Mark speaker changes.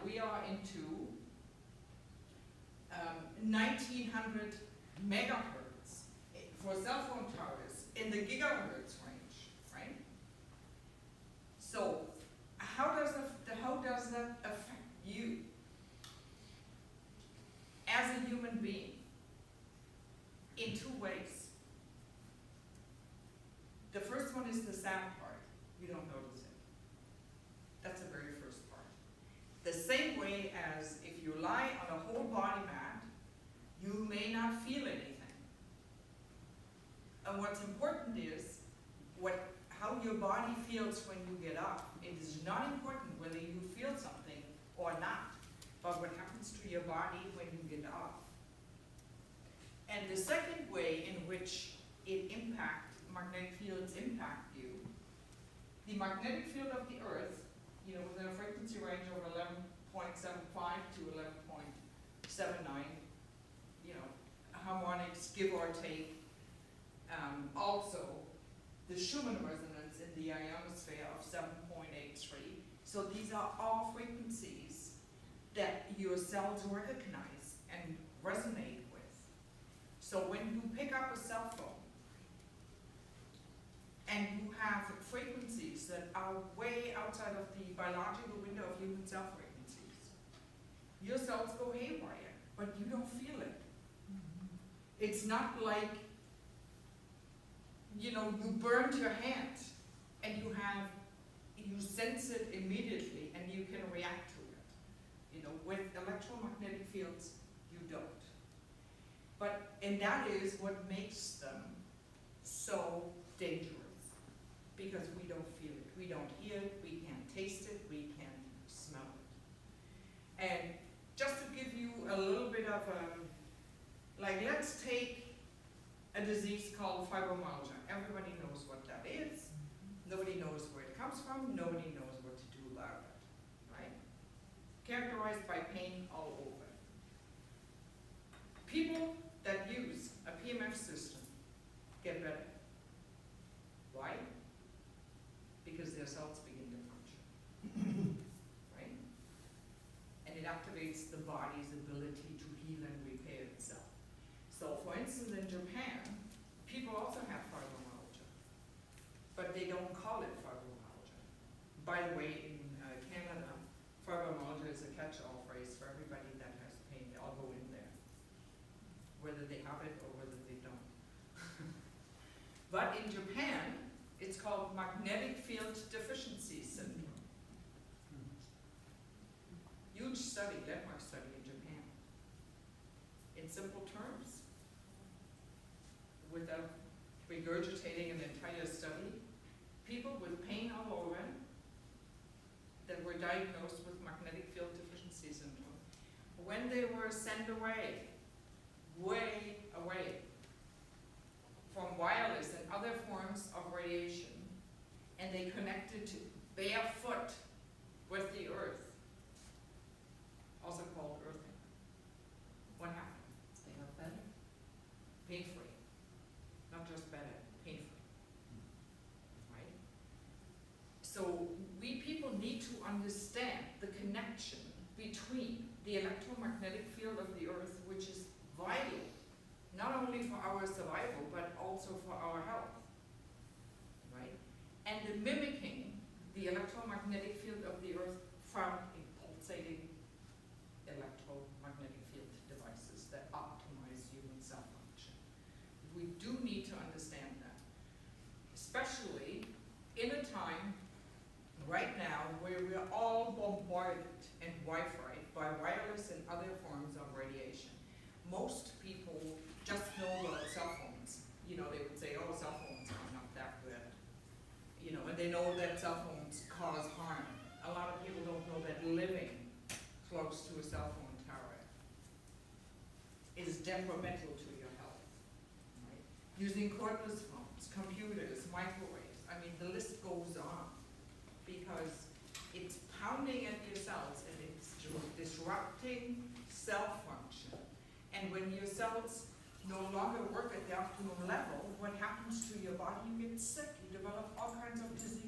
Speaker 1: we are into 1900 megahertz for cell phone towers in the gigahertz range, right? So how does that affect you as a human being? In two ways. The first one is the sad part. You don't notice it. That's the very first part. The same way as if you lie on a whole body mat, you may not feel anything. And what's important is how your body feels when you get up. It is not important whether you feel something or not, but what happens to your body when you get up. And the second way in which magnetic fields impact you, the magnetic field of the Earth, within a frequency range of 11.75 to 11.79, harmonics, give or take. Also, the Schumann resonance in the ionosphere of 7.83. So these are all frequencies that your cells recognize and resonate with. So when you pick up a cell phone and you have frequencies that are way outside of the biological window of human cell frequencies, your cells go haywire, but you don't feel it. It's not like, you burned your hand and you sense it immediately and you can react to it. With electromagnetic fields, you don't. And that is what makes them so dangerous, because we don't feel it, we don't hear it, we can't taste it, we can't smell it. And just to give you a little bit of let's take a disease called fibromyalgia. Everybody knows what that is. Nobody knows where it comes from. Nobody knows what to do about it, right? Characterized by pain all over. People that use a PMF system get better. Why? Because their cells begin to function, right? And it activates the body's ability to heal and repair itself. So, for instance, in Japan, people also have fibromyalgia, but they don't call it fibromyalgia. By the way, in Canada, fibromyalgia is a catch-all phrase for everybody that has pain. They all go in there, whether they have it or whether they don't. But in Japan, it's called magnetic field deficiency syndrome. Huge study, landmark study in Japan. In simple terms, without regurgitating an entire study, people with pain all over that were diagnosed with magnetic field deficiency syndrome, when they were sent away, way away from wireless and other forms of radiation, and they connected barefoot with the earth, also called earthing. What happened? They got better. Pain-free. Not just better, pain-free. Right? So we people need to understand the connection between the electromagnetic field of the earth, which is vital, not only for our survival, but also for our health. Right? And the mimicking the electromagnetic field of the earth from a pulsating electromagnetic field devices that optimize human cell function. We do need to understand that, especially in a time right now where we're all bombarded and Wi-Fi by wireless and other forms of radiation. Most people just know about cell phones. They would say, oh, cell phones are not that good. And they know that cell phones cause harm. A lot of people don't know that living close to a cell phone tower is detrimental to your health. Right? Using cordless phones, computers, microwaves, the list goes on, because it's pounding at your cells and it's disrupting cell function. And when your cells no longer work at the optimum level, what happens to your body? You get sick, you develop all kinds of diseases.